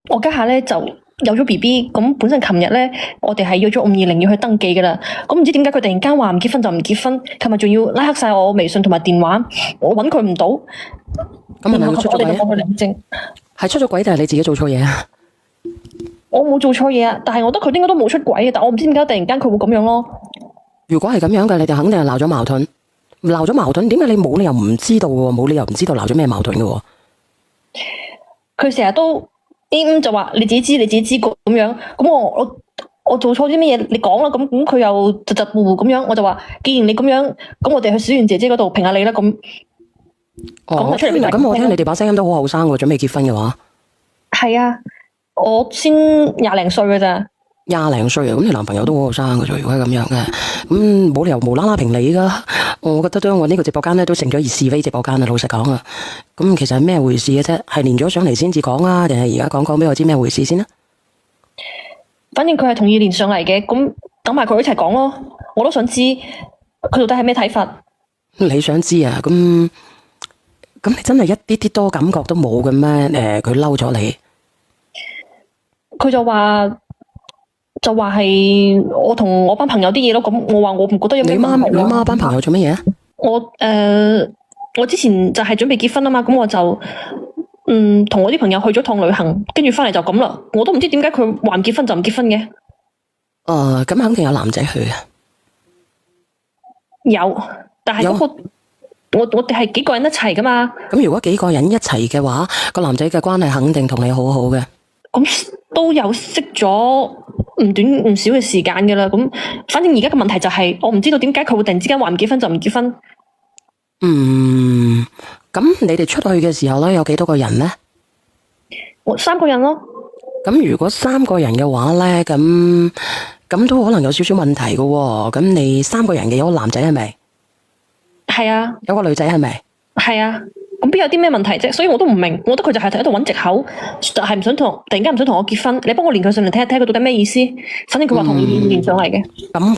我家下咧就有咗 BB，咁本身琴日咧我哋係約咗520要去登記噶啦，咁唔知點解佢突然間話唔結婚就唔結婚，琴日仲要拉黑晒我微信同埋電話，我搵佢唔到。咁係咪佢出咗軌啊？我哋領證係出咗軌定係你自己做錯嘢啊？我冇做錯嘢啊，但係我覺得佢應該都冇出軌嘅，但我唔知點解突然間佢會咁樣咯。如果係咁樣嘅，你哋肯定係鬧咗矛盾。鬧咗矛盾，點解你冇理由唔知道嘅？冇理由唔知道鬧咗咩矛盾嘅？佢成日都就話你自己知，你自己知咁樣。咁我做錯啲乜嘢？你講啦。咁佢又窒窒糊糊咁樣，我就話既然你咁樣，咁我哋去小圓姐姐嗰度評下你啦。咁我聽你哋把聲音都好後生喎，準備結婚嘅話。係啊，我先20零歲嘅咋。20零歲啊，咁你男朋友都好後生嘅啫。如果係咁樣嘅，咁冇理由無啦啦評你噶。我覺得都我呢個直播間咧都成咗是非直播間啦。老實講啊，咁其實係咩回事嘅啫？係連咗上嚟先至講啊，定係而家講俾我知咩回事先啦？反正佢係同意連上嚟嘅，咁等埋佢一齊講咯。我都想知佢到底係咩睇法。你想知啊？咁你真係一啲啲多感覺都冇嘅咩？佢嬲咗你？佢就話係我同我班朋友啲嘢咯。咁我話我唔覺得有咩問題。你媽班朋友做乜嘢？我之前就係準備結婚啊嘛，咁我就同我啲朋友去咗趟旅行，跟住翻嚟就咁啦。我都唔知點解佢話唔結婚就唔結婚嘅。咁肯定有男仔去啊。有，但係嗰個我哋係幾個人一齊噶嘛。咁如果幾個人一齊嘅話，個男仔嘅關係肯定同你好好嘅。咁都有識咗唔短唔少嘅時間噶啦。咁反正而家嘅問題就係我唔知道點解佢會突然之間話唔結婚就唔結婚。咁你哋出去嘅時候咧，有幾多個人咧？我3個人咯。咁如果3個人嘅話咧，咁都可能有少少問題嘅喎。咁你3個人嘅有個男仔係咪？係啊。有個女仔係咪？係啊。咁邊有啲咩問題啫？所以我都唔明，我覺得佢就係喺度揾藉口，就係唔想突然間唔想同我結婚。你幫我連佢上嚟睇下佢到底咩意思？反正佢話同意連上嚟嘅。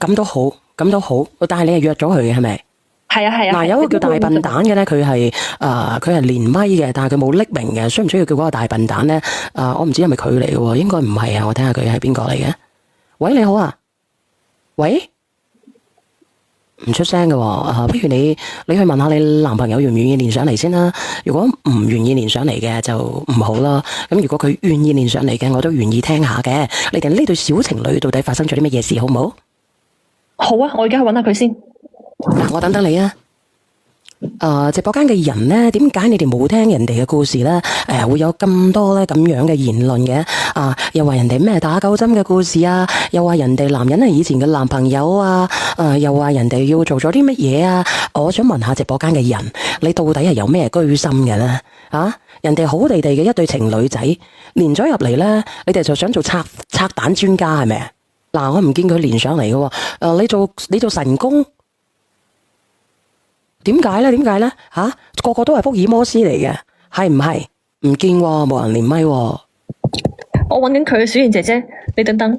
咁都好，咁都好。但係你係約咗佢嘅係咪？係啊係啊。嗱，有一個叫大笨蛋嘅咧，佢係連咪嘅，但係佢冇匿名嘅。需唔需要叫嗰個大笨蛋咧？我唔知係咪佢嚟嘅喎，應該唔係啊。我睇下佢係邊個嚟嘅。喂，你好啊。喂。唔出聲嘅喎，不如你去問下你男朋友願唔願意連上嚟先啦。如果唔願意連上嚟嘅就唔好啦。咁如果佢願意連上嚟嘅，我都願意聽下嘅。你哋呢對小情侶到底發生咗啲乜嘢事，好唔好？好啊，我而家去揾下佢先。嗱，我等等你啊。直播間嘅人呢，點解你哋冇聽人哋嘅故事呢？會有咁多呢咁樣嘅言論嘅？又話人哋咩打9針嘅故事啊，又話人哋男人係以前嘅男朋友啊，又話人哋要做咗啲乜嘢啊？我想問下直播間嘅人，你到底係有咩居心嘅呢？人哋好地地嘅一對情侶仔連咗入嚟呢，你哋就想做拆彈專家係咪？嗱，我唔見佢連上嚟嘅。你做神功？點解咧？個個都係福爾摩斯嚟嘅，係唔係？唔見喎，冇人連咪喎。我揾緊佢，小賢姐姐，你等等。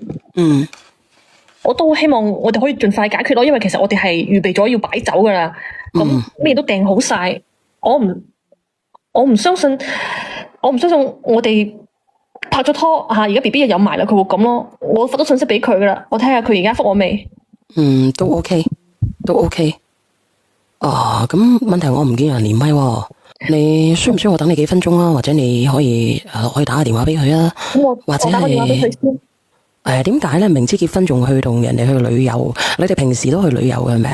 我都希望我哋可以盡快解決咯，因為其實我哋係預備咗要擺酒噶啦，咁咩都訂好晒。我唔相信我哋拍咗拖而家 BB 又有埋啦，佢會咁咯。我發咗信息俾佢噶啦，我睇下佢而家覆我未？都 OK。咁問題我唔見有人連咪喎。你需唔需要我等你幾分鐘啊？或者你可以打個電話俾佢啊？或者打個電話俾佢先。點解咧？明知結婚仲去同人哋去旅遊？你哋平時都去旅遊嘅咩？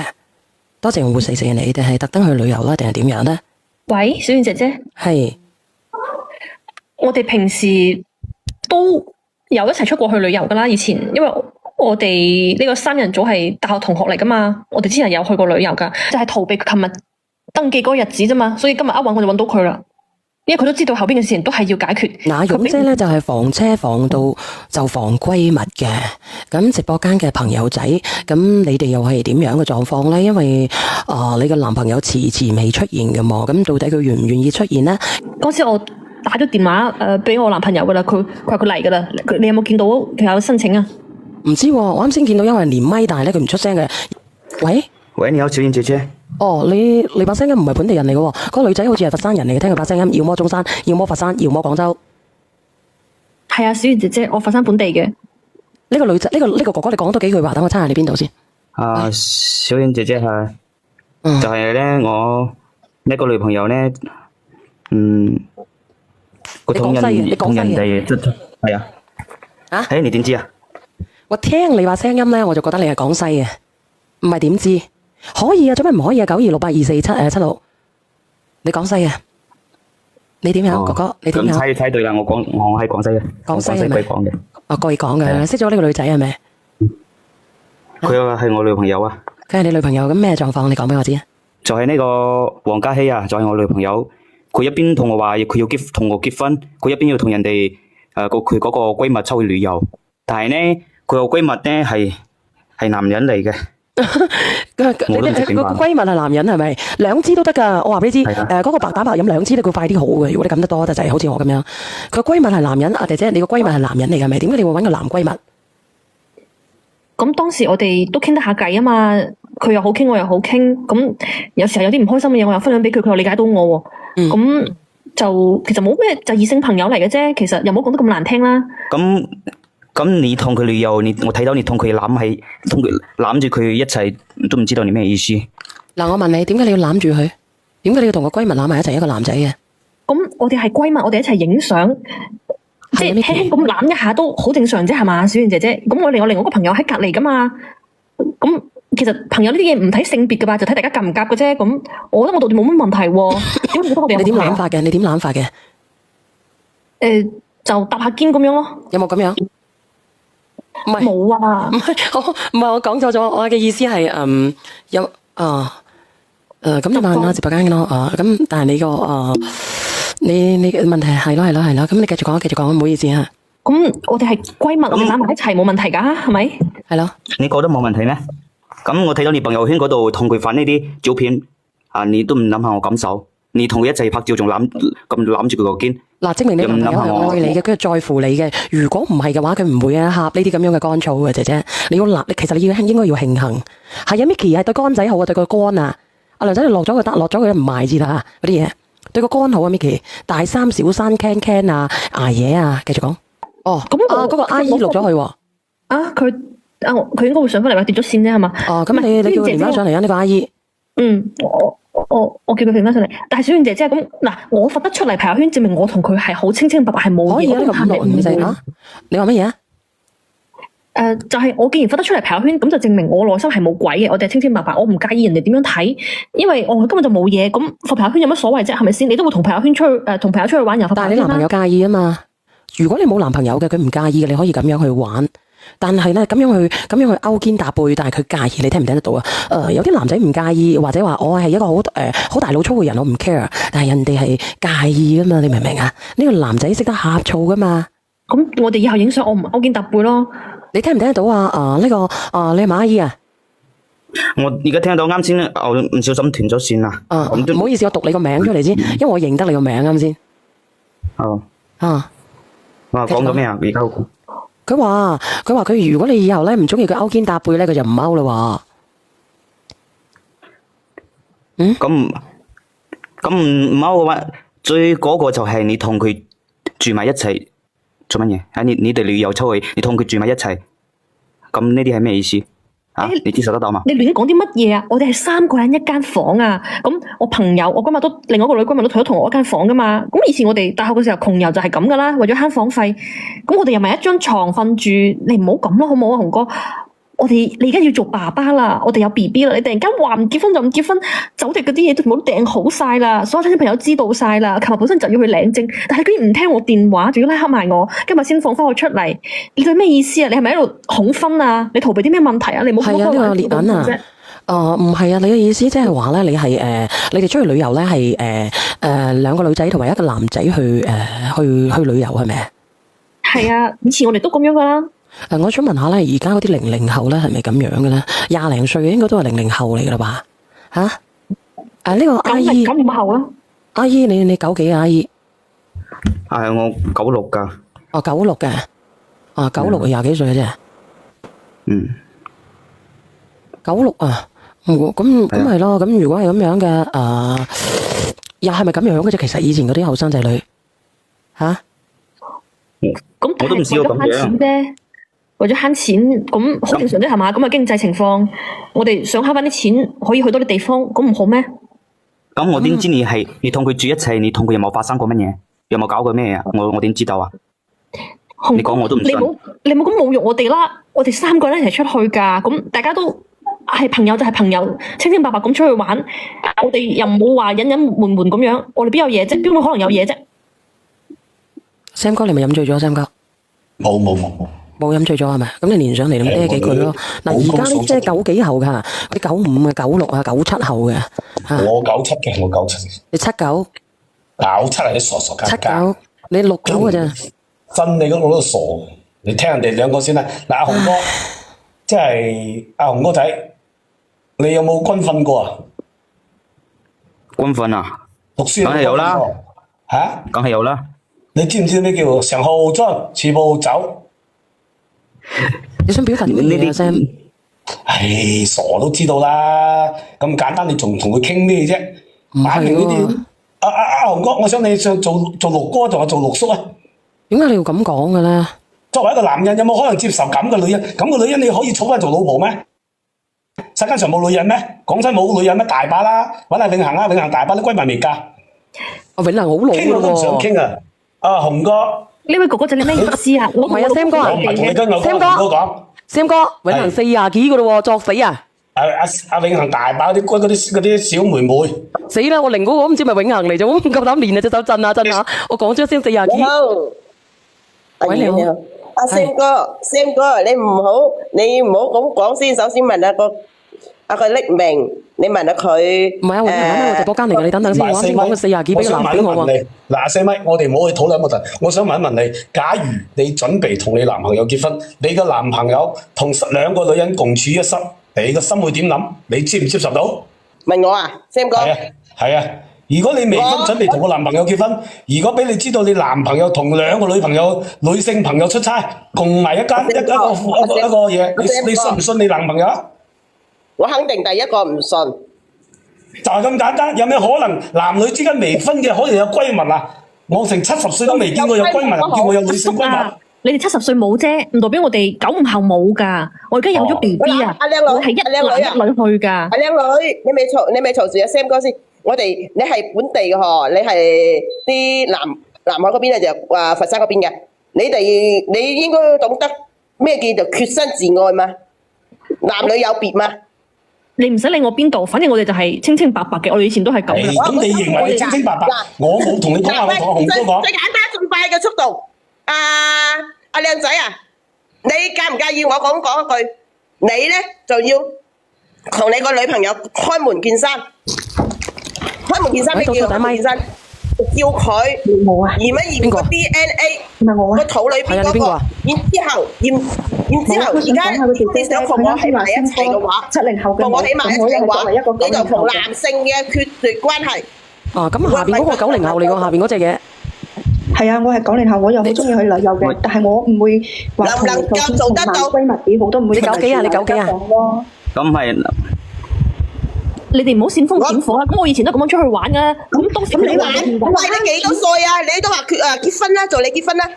多謝我活死你，定係特登去旅遊啦？定係點樣咧？喂，小燕姐姐。係。我哋平時都有一齊出過去旅遊噶啦，以前因為我哋呢個3人組係大學同學嚟噶嘛，我哋之前有去過旅遊噶，就係逃避佢琴日登記嗰個日子啫嘛，所以今日我哋揾到佢啦，因為佢都知道後邊嘅事情都係要解決。嗱，勇姐咧就係防車防盜就防閨蜜嘅，咁直播間嘅朋友仔，咁你哋又係點樣嘅狀況咧？因為你嘅男朋友遲遲未出現嘅嘛，咁到底佢願唔願意出現咧？嗰時我打咗電話俾我男朋友噶啦，佢話佢嚟噶啦，你有冇見到佢有申請啊？唔知喎，我啱先見到有人連咪，但係咧佢唔出聲嘅。喂，你好，小燕姐姐。你把聲音唔係本地人嚟嘅喎，嗰個女仔好似係佛山人嚟嘅，聽佢把聲音，要麼中山，要麼佛山，要麼廣州。係啊，小圓姐姐，我佛山本地嘅。呢個女仔，呢個哥哥，你講多幾句話，等我猜下你邊度先。小圓姐姐係，就係咧我呢個女朋友咧，佢同人哋係啊。誒，你點知啊？我聽你話聲音咧，我就覺得你係廣西嘅，唔係點知？可以啊，做咩唔可以啊？9268247776，你廣西嘅，你點樣？哥哥，你點樣？咁猜對啦，我係廣西嘅，廣西係咪？貴港嘅。貴港嘅，識咗呢個女仔係咪？佢係我女朋友啊。佢係你女朋友，咁咩狀況？你講俾我知啊。就係呢個黃嘉熙啊，就係我女朋友。佢一邊同我話佢要同我結婚，佢一邊要同人哋佢嗰個閨蜜出去旅遊。但係咧，佢個閨蜜咧係男人嚟嘅。你個閨蜜係男人係咪？兩支都得噶，我話俾你知。嗰個白打白飲兩支咧，佢快啲好嘅。如果你飲得多就係好似我咁樣。佢閨蜜係男人，姐姐，你個閨蜜係男人嚟嘅係咪？點解你會搵個男閨蜜？咁當時我哋都傾得下偈啊嘛，佢又好傾，我又好傾。咁有時候有啲唔開心嘅嘢，我又分享俾佢，佢又理解到我。咁就其實冇咩，就異性朋友嚟嘅啫。其實又冇講得咁難聽啦。咁你同佢旅遊，我睇到你同佢攬住佢一齊，都唔知道你咩意思。嗱，我問你，點解你要攬住佢？點解你要同個閨蜜攬埋一齊？一個男仔嘅。咁我哋係閨蜜，我哋一齊影相，即係輕輕咁攬一下都好正常啫，係嘛，小圓姐姐。咁我另外一個朋友喺隔籬噶嘛。咁其實朋友呢啲嘢唔睇性別噶吧，就睇大家夾唔夾嘅啫。咁我覺得我哋冇乜問題喎。你點攬法嘅？你點攬法嘅？就搭下肩咁樣咯。有冇咁樣？唔係冇啊，唔係我講錯咗，我嘅意思係有咁你問下直播間咯咁但係你個你問題係咯，咁你繼續講，唔好意思啊。咁我哋係閨蜜，我哋攬埋一齊冇問題噶，係咪？係咯。你覺得冇問題咩？咁我睇到你朋友圈嗰度同佢發呢啲照片你都唔諗下我感受？你同佢一齊拍照仲攬住佢個肩？嗱，證明你男朋友係愛你嘅，佢係在乎你嘅。如果唔係嘅話，佢唔會呷呢啲咁樣嘅乾草嘅，姐姐。你要其實你應該要慶幸。係啊 ，Micky 係對肝仔好啊，對個肝啊。阿梁仔你落咗佢唔賣字啦嗰啲嘢，對個肝好啊 ，Micky。大三小山 can 啊，捱夜啊，繼續講。咁嗰個阿姨錄咗佢喎。佢應該會上翻嚟，話跌咗線啫，係嘛？咁你叫佢連翻上嚟啊？呢個阿姨。我叫佢連翻上嚟，但係小圓姐姐咁嗱，我發得出嚟朋友圈，證明我同佢係好清清白白，係冇嘢。可以啊，呢個565四你話乜嘢啊？就係我既然發得出嚟朋友圈，咁就證明我內心係冇鬼嘅，我哋係清清白白，我唔介意人哋點樣睇，因為我根本就冇嘢。咁發朋友圈有乜所謂啫？係咪先？你都會同朋友圈同朋友出去玩又發朋友圈。但係你男朋友介意啊嘛？如果你冇男朋友嘅，佢唔介意嘅，你可以咁樣去玩。但係咧咁樣去勾肩搭背，但係佢介意，你聽唔聽得到啊？有啲男仔唔介意，或者話我係一個好大老粗嘅人，我唔 care，但係人哋係介意噶嘛？你明唔明啊？呢個男仔識得呷醋噶嘛？咁我哋以後影相，我唔勾肩搭背咯。你聽唔聽得到啊？你係馬阿姨啊？我而家聽到啱先，我唔小心斷咗線啦。唔好意思，我讀你個名出嚟先，因為我認得你個名啱先。講到咩啊？而家佢話佢如果你以後咧唔中意佢勾肩搭背咧，佢就唔勾啦。咁唔勾嘅話，最嗰個就係你同佢住埋一齊做乜嘢？你哋旅遊出去，你同佢住埋一齊，咁呢啲係咩意思？你接受得到嘛？你亂講啲乜嘢啊？我哋係3個人一間房啊！咁我朋友，我今日都另外一個女閨蜜都同我一間房噶嘛。咁以前我哋大學嘅時候窮遊就係咁噶啦，為咗慳房費。咁我哋又咪一張床瞓住，你唔好咁咯，好唔好啊，紅哥？你而家要做爸爸啦，我哋有 BB 啦，你突然間話唔結婚就唔結婚，酒席嗰啲嘢都冇訂好晒啦，所有親戚朋友知道晒啦，琴日本身就要去領證，但係佢居然唔聽我電話，仲要拉黑埋我，今日先放翻我出嚟，你對咩意思啊？你係咪喺度恐婚啊？你逃避啲咩問題啊？你冇開開玩笑啫。唔係啊，你嘅意思即係話咧，你係你哋出去旅遊咧係2個女仔同埋1個男仔去旅遊係咪？係啊，以前我哋都咁樣噶啦。我想問下咧，而家嗰啲00後咧係咪咁樣嘅咧？20零歲應該都係00後嚟噶啦吧？呢個阿姨95後啦。阿姨，你九幾啊？阿姨我96噶。96嘅。96係20幾歲嘅啫。96啊，咁係咯。咁如果係咁樣嘅，又係咪咁樣嘅啫？其實以前嗰啲後生仔女，咁我都唔試過咁樣慳錢啫，為咗慳錢，咁好正常啫係嘛？咁嘅經濟情況，我哋想慳翻啲錢，可以去多啲地方，咁唔好咩？咁我點知你同佢住一齊，你同佢有冇發生過乜嘢？有冇搞過咩啊？我點知道啊？你講我都唔信。你冇咁侮辱我哋啦！我哋3個人一齊出去噶，咁大家都係朋友就係朋友，清清白白咁出去玩。我哋又冇話隱隱瞞瞞咁樣，我哋邊有嘢啫？邊會可能有嘢啫 ？Sam 哥，你咪飲醉咗？Sam 哥，冇飲醉咗係咪？咁你連上嚟咁嗲幾句咯。嗱，而家呢即係9幾後噶，啲95啊、96啊、97後嘅。我97嘅，我97。你79？97係啲傻傻家。79，你69嘅咋？真你嗰個都傻，你聽人哋兩個先啦。嗱，阿雄哥，即係阿雄哥仔，你有冇軍訓過啊？軍訓啊？讀書梗係有啦。吓？梗係有啦。你知唔知咩叫上號進，次步走？你想表達啲咩啊 ，Sam？唉，傻都知道啦，咁簡單，你仲同佢傾咩啫？擺明呢啲。阿雄哥，我想你做六哥，仲係做六叔啊？點解你要咁講嘅咧？作為一個男人，有冇可能接受咁嘅女人？咁嘅女人你可以娶翻做老婆咩？世界上冇女人咩？廣州冇女人咩？大把啦，搵下永恒啊，永恒大把啲閨蜜未嫁。阿永恒好老傾我都唔想傾啊！阿雄哥，呢位哥哥仔，你咩意思啊？唔係啊，Sam 哥啊，我唔係同你跟我哥講。Sam 哥，永恒40幾嘅咯，作死啊！阿永恒大把啲小妹妹。死啦！我零嗰個唔知咪永恒嚟咗，我唔夠膽練啊隻手震下震下。我講咗先40幾。喂，你好，阿 Sam 哥，你唔好咁講先。首先問下個匿名，你問下佢。唔係啊，我係我直播間嚟嘅，你等等先。我啱先講嘅40幾俾個男俾我喎。嗱，Sam咪，我哋唔好去討論嗰陣。我想問一問你，假如你準備同你男朋友結婚，你嘅男朋友同2個女人共處一室，你個心會點諗？你接唔接受到？問我啊，Sam 哥。係啊。如果你未婚準備同個男朋友結婚，如果俾你知道你男朋友同2個女性朋友出差，共埋一個嘢，你信唔信你男朋友？我肯定第一個唔信。就係咁簡單，有咩可能男女之間未婚嘅可以有閨蜜啊？我成70歲都未見過有閨蜜，唔見過有女性閨蜜。你哋70歲冇啫，唔代表我哋95後冇噶。我而家有咗 BB 啊，阿靚女，我係一男一女去噶。阿靚女，你未嘈住阿 Sam 哥先。你係本地嘅嗬，你係啲南海嗰邊啊，就佛山嗰邊嘅。你應該懂得咩叫做潔身自愛嘛？男女有別嘛？你唔使理我邊度，反正我哋就係清清白白嘅。我哋以前都係咁嘅。咁你認為你清清白白？我冇同你講啊，我同雄哥講。最簡單最快嘅速度，阿靚仔啊，你介唔介意我講一句？你咧就要同你個女朋友開門見山。開門見山咩叫開門見山？叫佢驗一驗個 DNA， 個肚裏邊嗰個，然之後而家你想同我喺埋一齊嘅話，同我喺埋一齊嘅話，你就同男性嘅決絕關係。哦，咁下邊嗰個90後嚟喎，下邊嗰隻嘢。係啊，我係90後，我又好中意去旅遊嘅，但係我唔會話同能夠做得到閨蜜幾好都唔會。你90幾啊？你90幾啊？咁係。你哋唔好煽風點火啊！咁我以前都咁樣出去玩噶，咁當時你玩，喂你幾多歲啊？你都話結婚啦，做你結婚啦。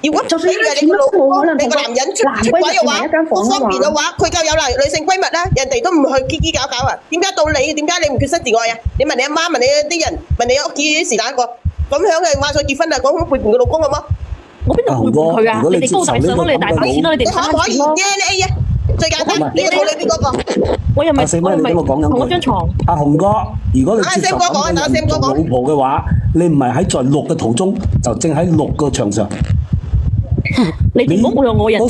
如果就算你個老公，你個男人出軌嘅話，好方便嘅話，佢夠有女性閨蜜啦，人哋都唔去嘰嘰搞搞啊！點解到你？點解你唔潔身自愛啊？你問你阿媽，問你啲人，問你屋企是但一個咁樣嘅話，想結婚啊，講背叛個老公好冇？我邊度背叛佢啊？你哋高大上咯，你哋大把錢咯，你哋慳可以 DNA 啊！最簡單，你肚裏邊嗰個，我又咪同我張床。阿雄哥，如果你接受咁樣做老婆嘅話，你唔係喺在錄嘅途中，就正喺錄個場上。你唔好侮辱我人格。